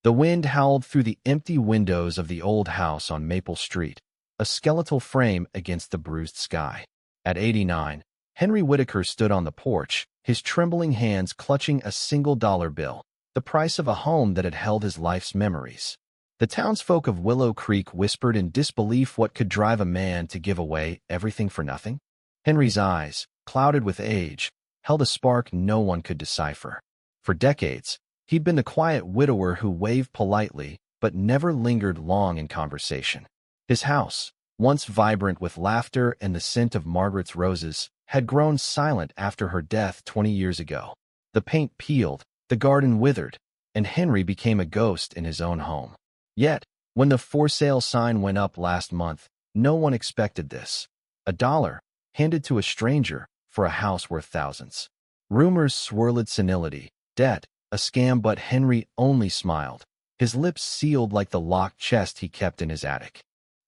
The wind howled through the empty windows of the old house on Maple Street, a skeletal frame against the bruised sky. At 89, Henry Whitaker stood on the porch, his trembling hands clutching a single-dollar bill, the price of a home that had held his life's memories. The townsfolk of Willow Creek whispered in disbelief what could drive a man to give away everything for nothing. Henry's eyes, clouded with age, held a spark no one could decipher. For decades, he'd been the quiet widower who waved politely but never lingered long in conversation. His house, once vibrant with laughter and the scent of Margaret's roses, had grown silent after her death 20 years ago. The paint peeled, the garden withered, and Henry became a ghost in his own home. Yet, when the for sale sign went up last month, no one expected this. $1, handed to a stranger, for a house worth thousands. Rumors swirled senility, debt, a scam, but Henry only smiled, his lips sealed like the locked chest he kept in his attic.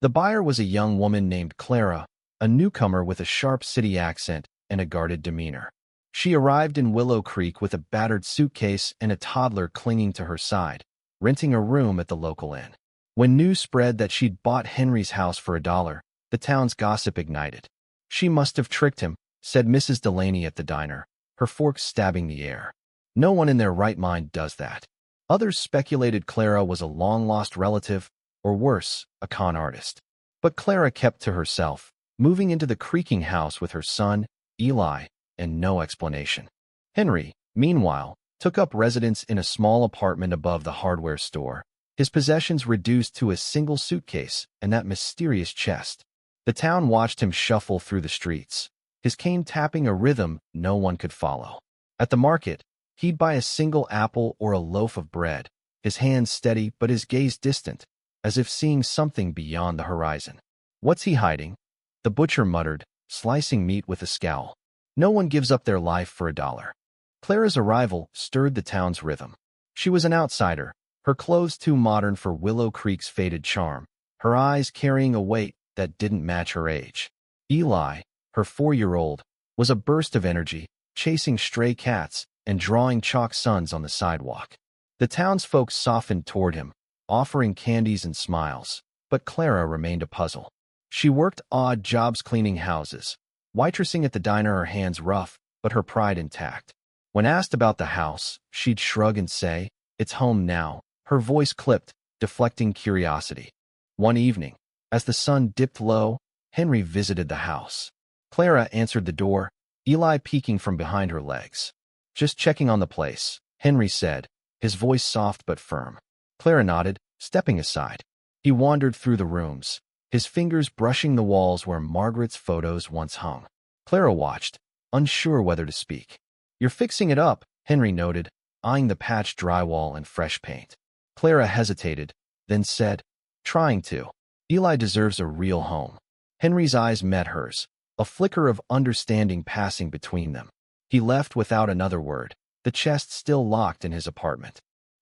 The buyer was a young woman named Clara, a newcomer with a sharp city accent and a guarded demeanor. She arrived in Willow Creek with a battered suitcase and a toddler clinging to her side, renting a room at the local inn. When news spread that she'd bought Henry's house for $1, the town's gossip ignited. "She must have tricked him," said Mrs. Delaney at the diner, her fork stabbing the air. "No one in their right mind does that." Others speculated Clara was a long-lost relative, or worse, a con artist. But Clara kept to herself, moving into the creaking house with her son, Eli, and no explanation. Henry, meanwhile, took up residence in a small apartment above the hardware store, his possessions reduced to a single suitcase and that mysterious chest. The town watched him shuffle through the streets, his cane tapping a rhythm no one could follow. At the market, he'd buy a single apple or a loaf of bread, his hands steady but his gaze distant, as if seeing something beyond the horizon. "What's he hiding?" the butcher muttered, slicing meat with a scowl. "No one gives up their life for $1. Clara's arrival stirred the town's rhythm. She was an outsider, her clothes too modern for Willow Creek's faded charm, her eyes carrying a weight that didn't match her age. Eli, her 4-year-old, was a burst of energy, chasing stray cats and drawing chalk suns on the sidewalk. The townsfolk softened toward him, offering candies and smiles, but Clara remained a puzzle. She worked odd jobs cleaning houses, waitressing at the diner, her hands rough, but her pride intact. When asked about the house, she'd shrug and say, "It's home now," her voice clipped, deflecting curiosity. One evening, as the sun dipped low, Henry visited the house. Clara answered the door, Eli peeking from behind her legs. "Just checking on the place," Henry said, his voice soft but firm. Clara nodded, stepping aside. He wandered through the rooms, his fingers brushing the walls where Margaret's photos once hung. Clara watched, unsure whether to speak. "You're fixing it up," Henry noted, eyeing the patched drywall and fresh paint. Clara hesitated, then said, "Trying to. Eli deserves a real home." Henry's eyes met hers, a flicker of understanding passing between them. He left without another word, the chest still locked in his apartment.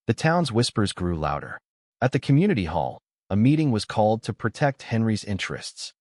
The town's whispers grew louder. At the community hall, a meeting was called to protect Henry's interests.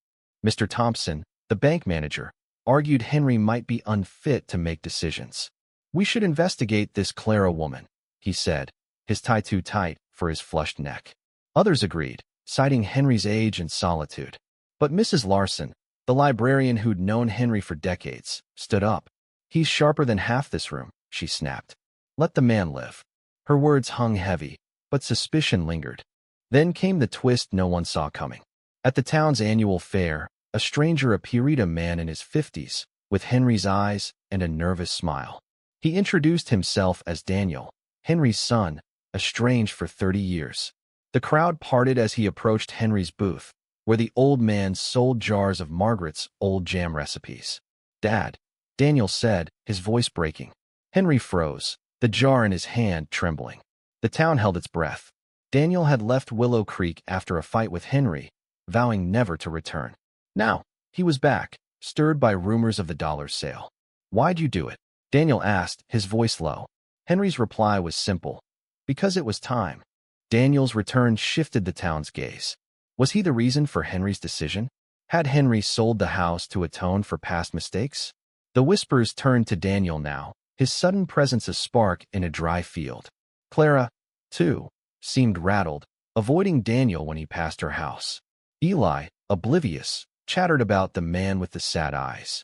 Mr. Thompson, the bank manager, argued Henry might be unfit to make decisions. "We should investigate this Clara woman," he said, his tie too tight for his flushed neck. Others agreed, citing Henry's age and solitude. But Mrs. Larson, the librarian who'd known Henry for decades, stood up. "He's sharper than half this room," she snapped. "Let the man live." Her words hung heavy, but suspicion lingered. Then came the twist no one saw coming. At the town's annual fair, a stranger appeared, a man in his 50s, with Henry's eyes and a nervous smile. He introduced himself as Daniel, Henry's son, estranged for 30 years. The crowd parted as he approached Henry's booth, where the old man sold jars of Margaret's old jam recipes. "Dad," Daniel said, his voice breaking. Henry froze, the jar in his hand trembling. The town held its breath. Daniel had left Willow Creek after a fight with Henry, vowing never to return. Now, he was back, stirred by rumors of the dollar sale. "Why'd you do it?" Daniel asked, his voice low. Henry's reply was simple. "Because it was time." Daniel's return shifted the town's gaze. Was he the reason for Henry's decision? Had Henry sold the house to atone for past mistakes? The whispers turned to Daniel now, his sudden presence a spark in a dry field. Clara, too, seemed rattled, avoiding Daniel when he passed her house. Eli, oblivious, chattered about the man with the sad eyes.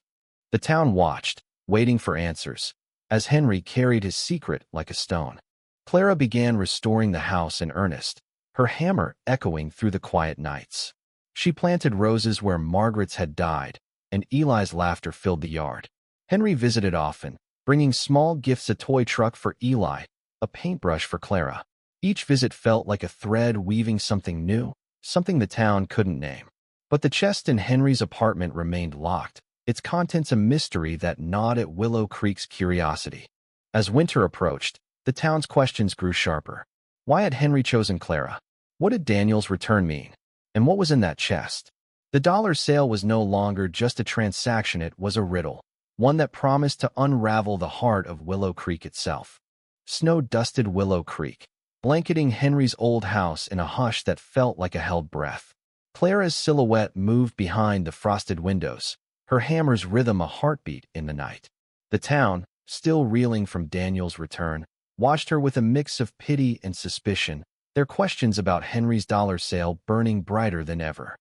The town watched, waiting for answers, as Henry carried his secret like a stone. Clara began restoring the house in earnest, her hammer echoing through the quiet nights. She planted roses where Margaret's had died, and Eli's laughter filled the yard. Henry visited often, bringing small gifts: a toy truck for Eli, a paintbrush for Clara. Each visit felt like a thread weaving something new, something the town couldn't name. But the chest in Henry's apartment remained locked, its contents a mystery that gnawed at Willow Creek's curiosity. As winter approached, the town's questions grew sharper. Why had Henry chosen Clara? What did Daniel's return mean? And what was in that chest? The dollar sale was no longer just a transaction, it was a riddle, one that promised to unravel the heart of Willow Creek itself. Snow-dusted Willow Creek, blanketing Henry's old house in a hush that felt like a held breath. Clara's silhouette moved behind the frosted windows, her hammer's rhythm a heartbeat in the night. The town, still reeling from Daniel's return, watched her with a mix of pity and suspicion, their questions about Henry's dollar sale burning brighter than ever.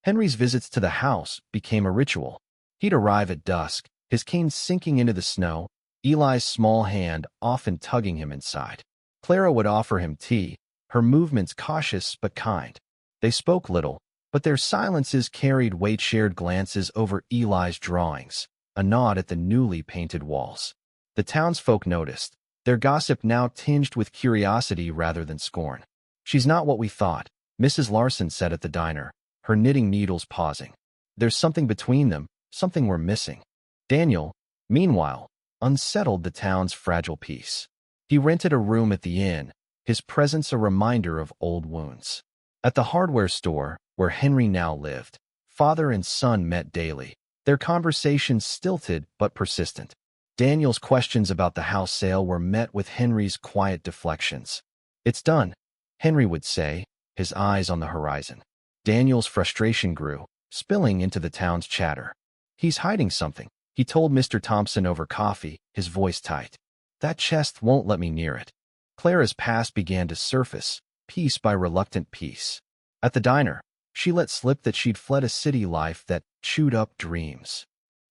Henry's visits to the house became a ritual. He'd arrive at dusk, his cane sinking into the snow, Eli's small hand often tugging him inside. Clara would offer him tea, her movements cautious but kind. They spoke little, but their silences carried weight. Shared glances over Eli's drawings, a nod at the newly painted walls. The townsfolk noticed, their gossip now tinged with curiosity rather than scorn. "She's not what we thought," Mrs. Larson said at the diner, her knitting needles pausing. "There's something between them, something we're missing." Daniel, meanwhile, unsettled the town's fragile peace. He rented a room at the inn, his presence a reminder of old wounds. At the hardware store, where Henry now lived, father and son met daily, their conversations stilted but persistent. Daniel's questions about the house sale were met with Henry's quiet deflections. "It's done," Henry would say, his eyes on the horizon. Daniel's frustration grew, spilling into the town's chatter. "He's hiding something," he told Mr. Thompson over coffee, his voice tight. "That chest won't let me near it." Clara's past began to surface, piece by reluctant piece. At the diner, she let slip that she'd fled a city life that chewed up dreams.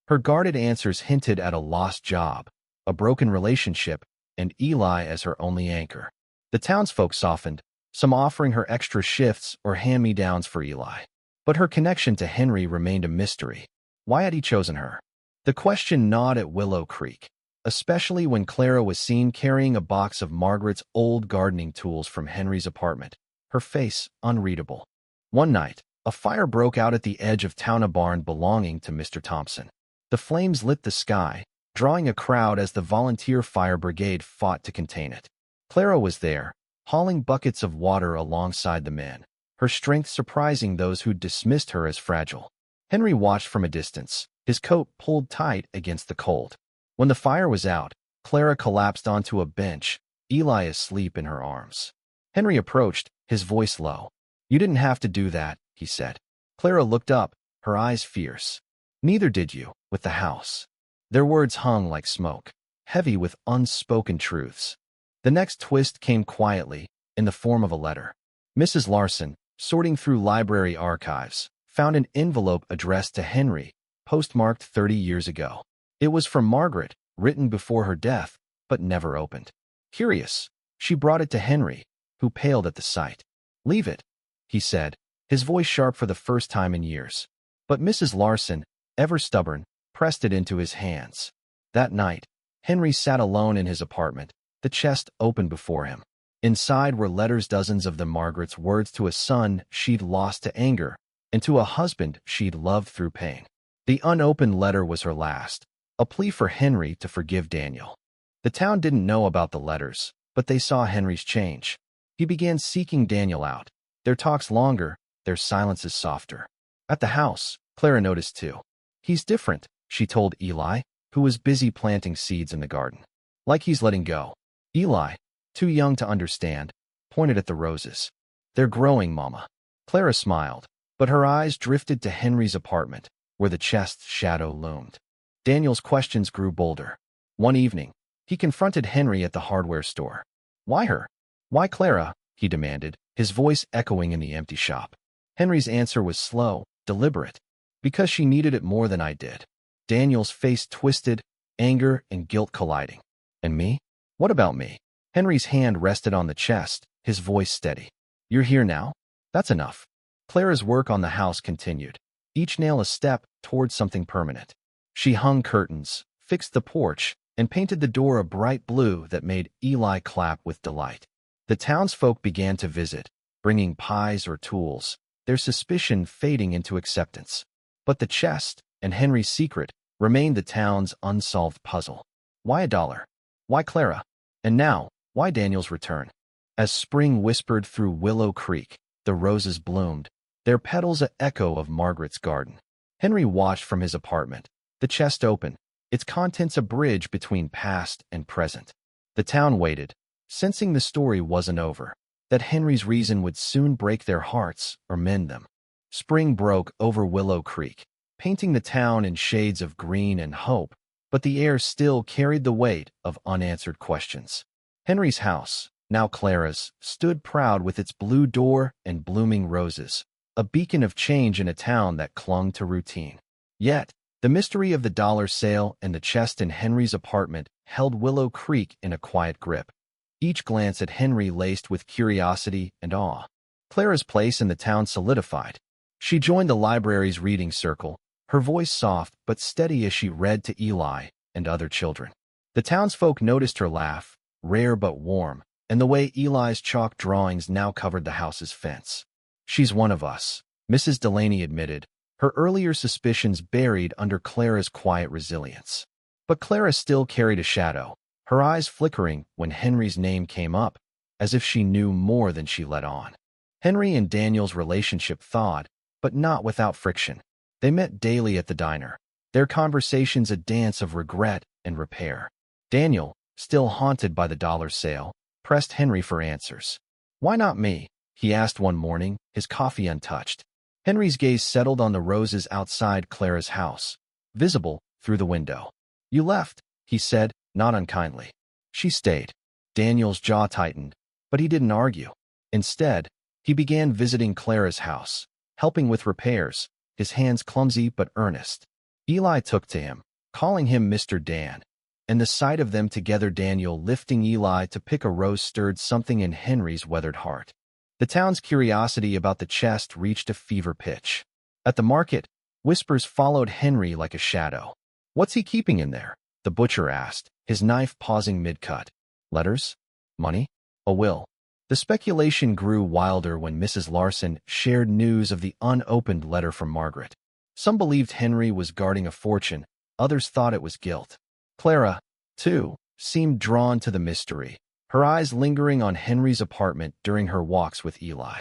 Her guarded answers hinted at a lost job, a broken relationship, and Eli as her only anchor. The townsfolk softened, some offering her extra shifts or hand-me-downs for Eli. But her connection to Henry remained a mystery. Why had he chosen her? The question gnawed at Willow Creek, especially when Clara was seen carrying a box of Margaret's old gardening tools from Henry's apartment, her face unreadable. One night, a fire broke out at the edge of town, a barn belonging to Mr. Thompson. The flames lit the sky, drawing a crowd as the volunteer fire brigade fought to contain it. Clara was there, hauling buckets of water alongside the men, her strength surprising those who'd dismissed her as fragile. Henry watched from a distance, his coat pulled tight against the cold. When the fire was out, Clara collapsed onto a bench, Eli asleep in her arms. Henry approached, his voice low. "You didn't have to do that," he said. Clara looked up, her eyes fierce. "Neither did you, with the house." Their words hung like smoke, heavy with unspoken truths. The next twist came quietly, in the form of a letter. Mrs. Larson, sorting through library archives, found an envelope addressed to Henry, postmarked 30 years ago. It was from Margaret, written before her death, but never opened. Curious, she brought it to Henry, who paled at the sight. "Leave it," he said, his voice sharp for the first time in years. But Mrs. Larson, ever stubborn, pressed it into his hands. That night, Henry sat alone in his apartment, the chest open before him. Inside were letters, dozens of them, Margaret's words to a son she'd lost to anger, and to a husband she'd loved through pain. The unopened letter was her last, a plea for Henry to forgive Daniel. The town didn't know about the letters, but they saw Henry's change. He began seeking Daniel out, their talks longer, their silences softer. At the house, Clara noticed too. "He's different," she told Eli, who was busy planting seeds in the garden. "Like he's letting go." Eli, too young to understand, pointed at the roses. "They're growing, Mama." Clara smiled, but her eyes drifted to Henry's apartment, where the chest's shadow loomed. Daniel's questions grew bolder. One evening, he confronted Henry at the hardware store. "Why her? Why Clara?" he demanded, his voice echoing in the empty shop. Henry's answer was slow, deliberate. Because she needed it more than I did. Daniel's face twisted, anger and guilt colliding. And me? What about me? Henry's hand rested on the chest, his voice steady. You're here now? That's enough. Clara's work on the house continued, each nail a step toward something permanent. She hung curtains, fixed the porch, and painted the door a bright blue that made Eli clap with delight. The townsfolk began to visit, bringing pies or tools, their suspicion fading into acceptance. But the chest, and Henry's secret, remained the town's unsolved puzzle. Why $1? Why Clara? And now, why Daniel's return? As spring whispered through Willow Creek, the roses bloomed, their petals an echo of Margaret's garden. Henry watched from his apartment, the chest open, its contents a bridge between past and present. The town waited, sensing the story wasn't over, that Henry's reason would soon break their hearts or mend them. Spring broke over Willow Creek, painting the town in shades of green and hope, but the air still carried the weight of unanswered questions. Henry's house, now Clara's, stood proud with its blue door and blooming roses, a beacon of change in a town that clung to routine. Yet, the mystery of the dollar sale and the chest in Henry's apartment held Willow Creek in a quiet grip, each glance at Henry laced with curiosity and awe. Clara's place in the town solidified. She joined the library's reading circle, her voice soft but steady as she read to Eli and other children. The townsfolk noticed her laugh, rare but warm, and the way Eli's chalk drawings now covered the house's fence. She's one of us, Mrs. Delaney admitted, her earlier suspicions buried under Clara's quiet resilience. But Clara still carried a shadow, her eyes flickering when Henry's name came up, as if she knew more than she let on. Henry and Daniel's relationship thawed, but not without friction. They met daily at the diner, their conversations a dance of regret and repair. Daniel, still haunted by the dollar sale, pressed Henry for answers. Why not me? He asked one morning, his coffee untouched. Henry's gaze settled on the roses outside Clara's house, visible through the window. You left, he said, not unkindly. She stayed. Daniel's jaw tightened, but he didn't argue. Instead, he began visiting Clara's house, helping with repairs, his hands clumsy but earnest. Eli took to him, calling him Mr. Dan, and the sight of them together, Daniel lifting Eli to pick a rose, stirred something in Henry's weathered heart. The town's curiosity about the chest reached a fever pitch. At the market, whispers followed Henry like a shadow. What's he keeping in there? The butcher asked, his knife pausing mid-cut. Letters? Money? A will? The speculation grew wilder when Mrs. Larson shared news of the unopened letter from Margaret. Some believed Henry was guarding a fortune, others thought it was guilt. Clara, too, seemed drawn to the mystery, her eyes lingering on Henry's apartment during her walks with Eli.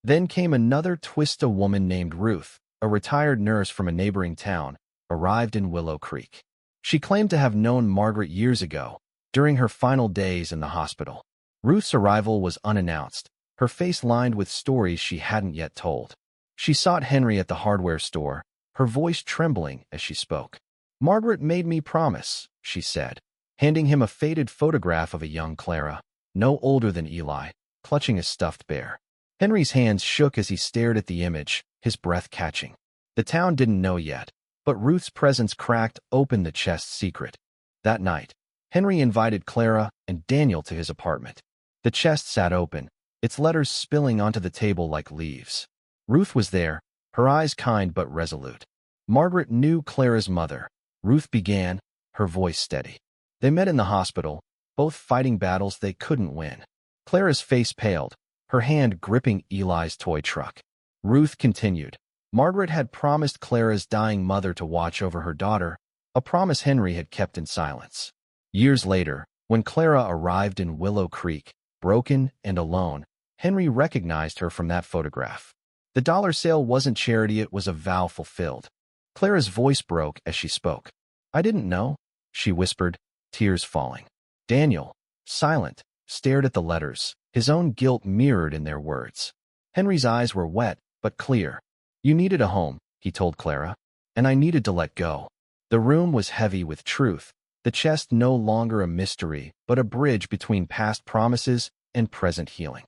Then came another twist. A woman named Ruth, a retired nurse from a neighboring town, arrived in Willow Creek. She claimed to have known Margaret years ago, during her final days in the hospital. Ruth's arrival was unannounced, her face lined with stories she hadn't yet told. She sought Henry at the hardware store, her voice trembling as she spoke. Margaret made me promise, she said, handing him a faded photograph of a young Clara, no older than Eli, clutching a stuffed bear. Henry's hands shook as he stared at the image, his breath catching. The town didn't know yet, but Ruth's presence cracked open the chest's secret. That night, Henry invited Clara and Daniel to his apartment. The chest sat open, its letters spilling onto the table like leaves. Ruth was there, her eyes kind but resolute. Margaret knew Clara's mother. Ruth began, her voice steady. They met in the hospital, both fighting battles they couldn't win. Clara's face paled, her hand gripping Eli's toy truck. Ruth continued. Margaret had promised Clara's dying mother to watch over her daughter, a promise Henry had kept in silence. Years later, when Clara arrived in Willow Creek, broken and alone, Henry recognized her from that photograph. The dollar sale wasn't charity, it was a vow fulfilled. Clara's voice broke as she spoke. I didn't know, she whispered, tears falling. Daniel, silent, stared at the letters, his own guilt mirrored in their words. Henry's eyes were wet, but clear. You needed a home, he told Clara, and I needed to let go. The room was heavy with truth, the chest no longer a mystery, but a bridge between past promises and present healing.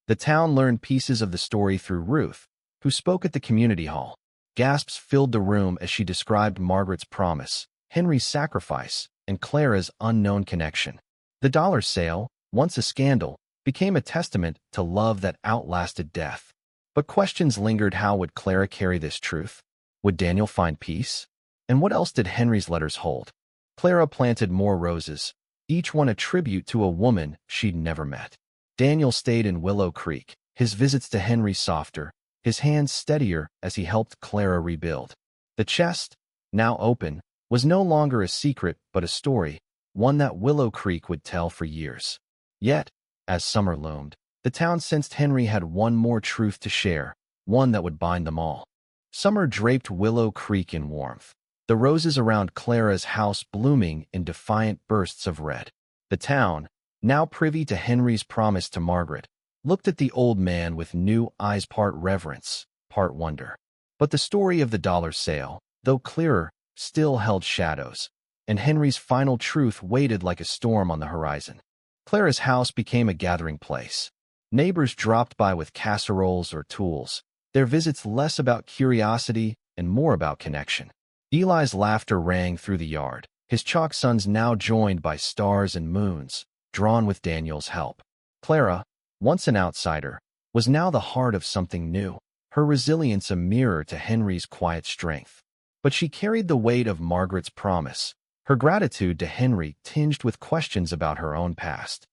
The town learned pieces of the story through Ruth, who spoke at the community hall. Gasps filled the room as she described Margaret's promise, Henry's sacrifice, and Clara's unknown connection. The dollar sale, once a scandal, became a testament to love that outlasted death. But questions lingered. How would Clara carry this truth? Would Daniel find peace? And what else did Henry's letters hold? Clara planted more roses, each one a tribute to a woman she'd never met. Daniel stayed in Willow Creek, his visits to Henry softer, his hands steadier as he helped Clara rebuild. The chest, now open, was no longer a secret but a story, one that Willow Creek would tell for years. Yet, as summer loomed, the town sensed Henry had one more truth to share, one that would bind them all. Summer draped Willow Creek in warmth, the roses around Clara's house blooming in defiant bursts of red. The town, now privy to Henry's promise to Margaret, looked at the old man with new eyes, part reverence, part wonder. But the story of the dollar sale, though clearer, still held shadows, and Henry's final truth waited like a storm on the horizon. Clara's house became a gathering place. Neighbors dropped by with casseroles or tools, their visits less about curiosity and more about connection. Eli's laughter rang through the yard, his chalk sons now joined by stars and moons, drawn with Daniel's help. Clara, once an outsider, was now the heart of something new, her resilience a mirror to Henry's quiet strength. But she carried the weight of Margaret's promise, her gratitude to Henry tinged with questions about her own past.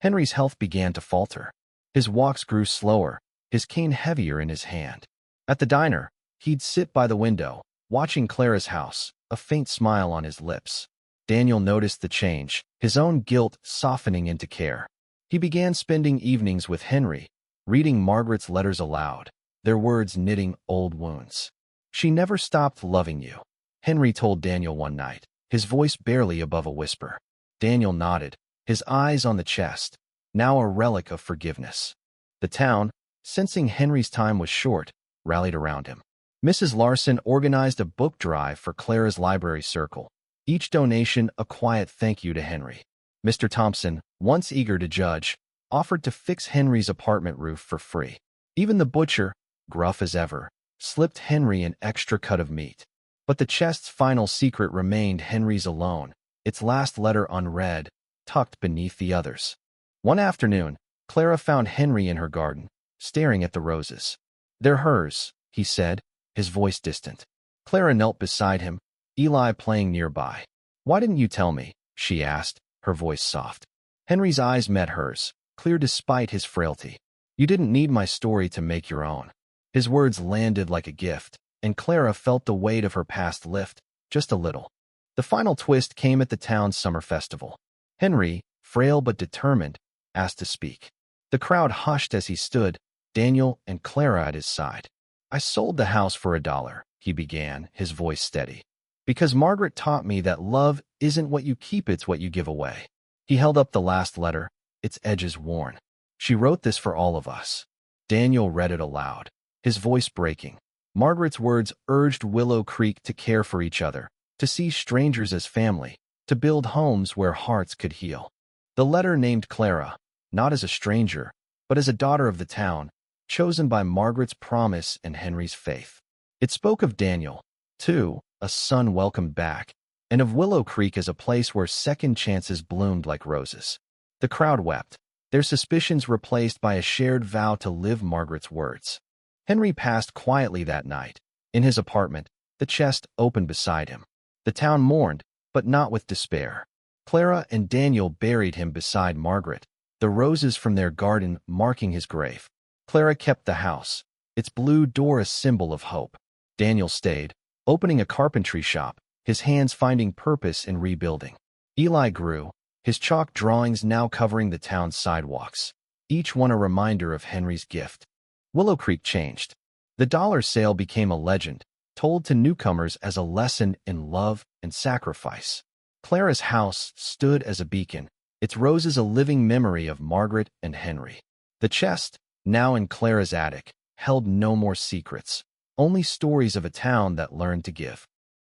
Henry's health began to falter. His walks grew slower, his cane heavier in his hand. At the diner, he'd sit by the window, watching Clara's house, a faint smile on his lips. Daniel noticed the change, his own guilt softening into care. He began spending evenings with Henry, reading Margaret's letters aloud, their words knitting old wounds. "She never stopped loving you," Henry told Daniel one night, his voice barely above a whisper. Daniel nodded, his eyes on the chest, now a relic of forgiveness. The town, sensing Henry's time was short, rallied around him. Mrs. Larson organized a book drive for Clara's library circle, each donation a quiet thank you to Henry. Mr. Thompson, once eager to judge, offered to fix Henry's apartment roof for free. Even the butcher, gruff as ever, slipped Henry an extra cut of meat. But the chest's final secret remained Henry's alone, its last letter unread, tucked beneath the others. One afternoon, Clara found Henry in her garden, staring at the roses. "They're hers," he said, his voice distant. Clara knelt beside him, Eli playing nearby. "Why didn't you tell me?" she asked, her voice soft. Henry's eyes met hers, clear despite his frailty. "You didn't need my story to make your own." His words landed like a gift, and Clara felt the weight of her past lift, just a little. The final twist came at the town's summer festival. Henry, frail but determined, asked to speak. The crowd hushed as he stood, Daniel and Clara at his side. "I sold the house for $1, he began, his voice steady. "Because Margaret taught me that love isn't what you keep, it's what you give away." He held up the last letter, its edges worn. "She wrote this for all of us." Daniel read it aloud, his voice breaking. Margaret's words urged Willow Creek to care for each other, to see strangers as family, to build homes where hearts could heal. The letter named Clara, not as a stranger, but as a daughter of the town, chosen by Margaret's promise and Henry's faith. It spoke of Daniel, too, a son welcomed back, and of Willow Creek as a place where second chances bloomed like roses. The crowd wept, their suspicions replaced by a shared vow to live Margaret's words. Henry passed quietly that night, in his apartment, the chest open beside him. The town mourned, but not with despair. Clara and Daniel buried him beside Margaret, the roses from their garden marking his grave. Clara kept the house, its blue door a symbol of hope. Daniel stayed, opening a carpentry shop, his hands finding purpose in rebuilding. Eli grew, his chalk drawings now covering the town's sidewalks, each one a reminder of Henry's gift. Willow Creek changed. The dollar sale became a legend, told to newcomers as a lesson in love and sacrifice. Clara's house stood as a beacon, its roses a living memory of Margaret and Henry. The chest, now in Clara's attic, held no more secrets, only stories of a town that learned to give.